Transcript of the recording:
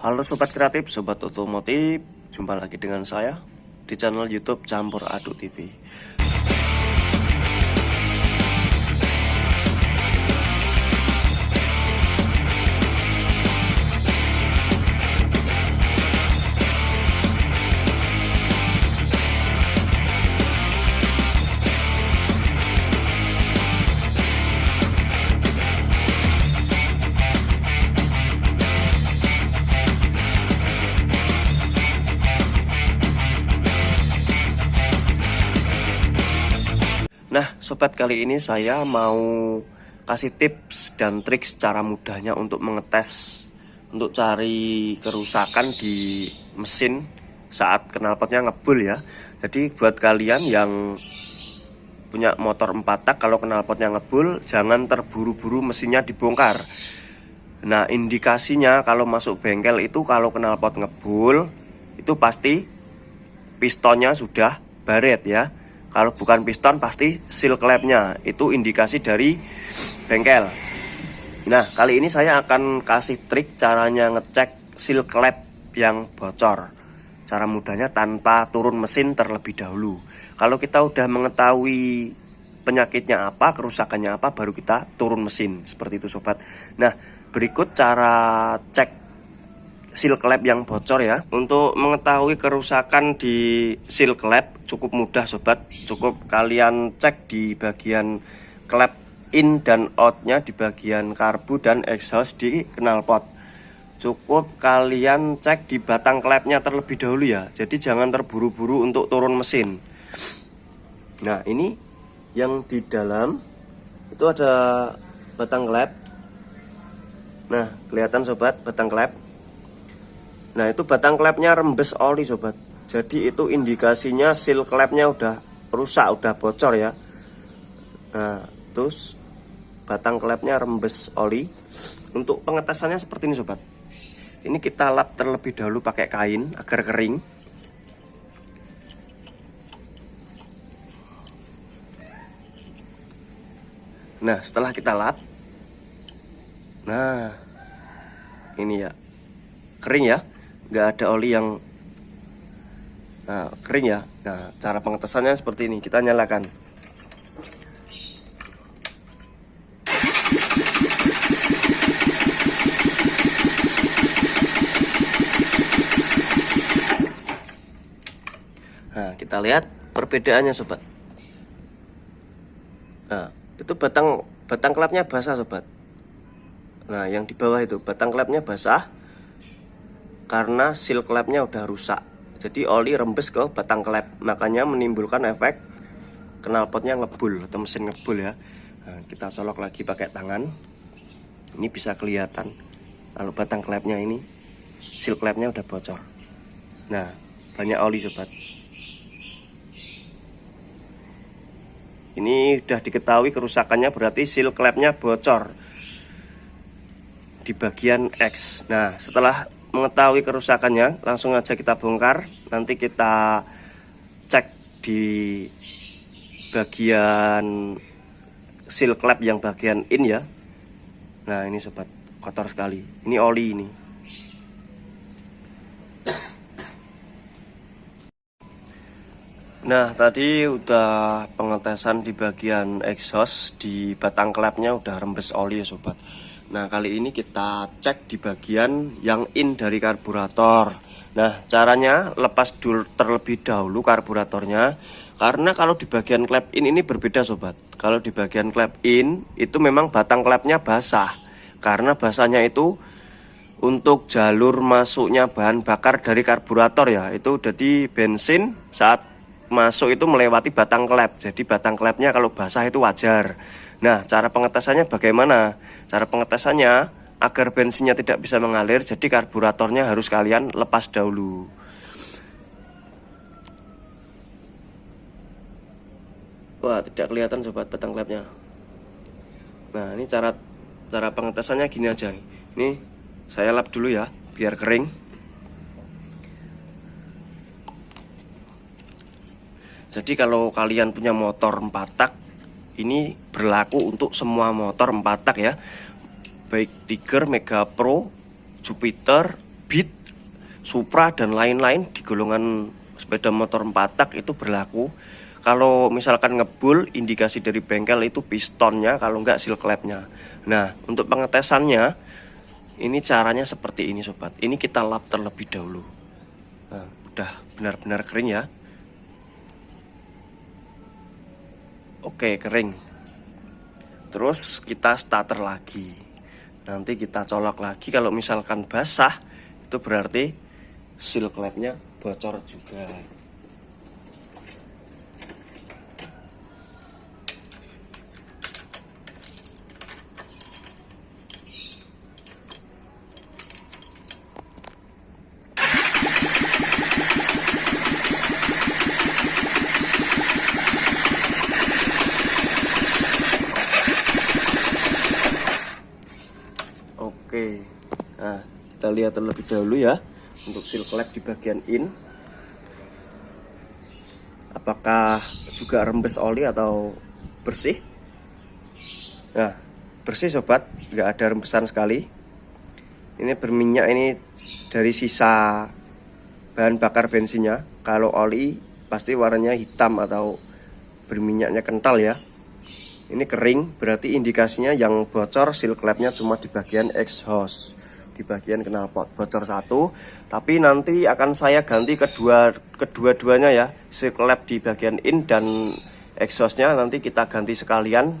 Halo Sobat Kreatif, Sobat Otomotif. Jumpa lagi dengan saya di channel YouTube Campur Aduk TV. Nah, sobat, kali ini saya mau kasih tips dan trik secara mudahnya untuk mengetes, untuk cari kerusakan di mesin saat knalpotnya ngebul ya. Jadi buat kalian yang punya motor 4 tak, kalau knalpotnya ngebul jangan terburu-buru mesinnya dibongkar. Nah, indikasinya kalau masuk bengkel itu kalau knalpot ngebul itu pasti pistonnya sudah baret ya. Kalau bukan piston pasti seal clamp-nya, itu indikasi dari bengkel. Nah, kali ini saya akan kasih trik caranya ngecek seal clamp yang bocor. Cara mudahnya tanpa turun mesin terlebih dahulu. Kalau kita udah mengetahui penyakitnya apa, kerusakannya apa, baru kita turun mesin. Seperti itu sobat. Nah, berikut cara cek seal clamp yang bocor ya. Untuk mengetahui kerusakan di seal clamp cukup mudah sobat. Cukup kalian cek di bagian clamp in dan outnya, di bagian karbu dan exhaust di knalpot. Cukup kalian cek di batang clampnya terlebih dahulu ya. Jadi jangan terburu-buru untuk turun mesin. Nah, ini yang di dalam itu ada batang clamp. Nah, kelihatan sobat batang clamp. Nah, itu batang clampnya rembes oli sobat. Jadi itu indikasinya seal clampnya udah rusak, udah bocor ya. Nah, terus batang clampnya rembes oli. Untuk pengetesannya seperti ini sobat. Ini kita lap terlebih dahulu pakai kain agar kering. Nah, setelah kita lap, nah ini ya, kering ya, nggak ada oli yang kering ya. Nah, cara pengetesannya seperti ini. Kita nyalakan. Nah, kita lihat perbedaannya sobat. Nah, itu batang klapnya basah sobat. Nah, yang di bawah itu batang klapnya basah karena seal clampnya udah rusak. Jadi oli rembes ke batang klep, makanya menimbulkan efek knalpotnya ngebul atau mesin ngebul ya. Nah, kita colok lagi pakai tangan. Ini bisa kelihatan kalau batang klepnya ini seal clampnya udah bocor. Nah, banyak oli sobat. Ini udah diketahui kerusakannya, berarti seal clampnya bocor di bagian X. Nah, setelah mengetahui kerusakannya, langsung aja kita bongkar. Nanti kita cek di bagian seal clamp yang bagian in ya. Nah, ini sobat, kotor sekali. Ini oli ini. Nah, tadi udah pengetesan di bagian exhaust, di batang clampnya udah rembes oli ya sobat. Nah, kali ini kita cek di bagian yang in dari karburator. Nah, caranya lepas dulu terlebih dahulu karburatornya. Karena kalau di bagian clamp in ini berbeda sobat. Kalau di bagian clamp in itu memang batang clampnya basah. Karena basahnya itu untuk jalur masuknya bahan bakar dari karburator ya. Itu jadi bensin saat masuk itu melewati batang clamp. Jadi batang clampnya kalau basah itu wajar. Nah, cara pengetesannya bagaimana? Cara pengetesannya agar bensinnya tidak bisa mengalir, jadi karburatornya harus kalian lepas dahulu. Wah, tidak kelihatan sobat batang clampnya. Nah, ini cara pengetesannya gini aja nih. Ini saya lap dulu ya, biar kering. Jadi kalau kalian punya motor 4 tak, ini berlaku untuk semua motor 4 tak ya. Baik Tiger, Mega Pro, Jupiter, Beat, Supra dan lain-lain di golongan sepeda motor 4 tak itu berlaku. Kalau misalkan ngebul, indikasi dari bengkel itu pistonnya, kalau enggak seal clamp-nya. Nah, untuk pengetesannya ini caranya seperti ini sobat. Ini kita lap terlebih dahulu. Nah, udah benar-benar kering ya. Oke, kering. Terus kita starter lagi. Nanti kita colok lagi. Kalau misalkan basah, itu berarti seal clamp-nya bocor juga. Oke, nah kita lihat terlebih dahulu ya untuk seal clamp di bagian in, apakah juga rembes oli atau bersih. Nah, bersih sobat, nggak ada rembesan sekali. Ini berminyak, ini dari sisa bahan bakar bensinnya. Kalau oli pasti warnanya hitam atau berminyaknya kental ya. Ini kering, berarti indikasinya yang bocor seal clamp-nya cuma di bagian exhaust, di bagian knalpot bocor satu. Tapi nanti akan saya ganti kedua-duanya ya, seal clamp di bagian in dan exhaustnya nanti kita ganti sekalian.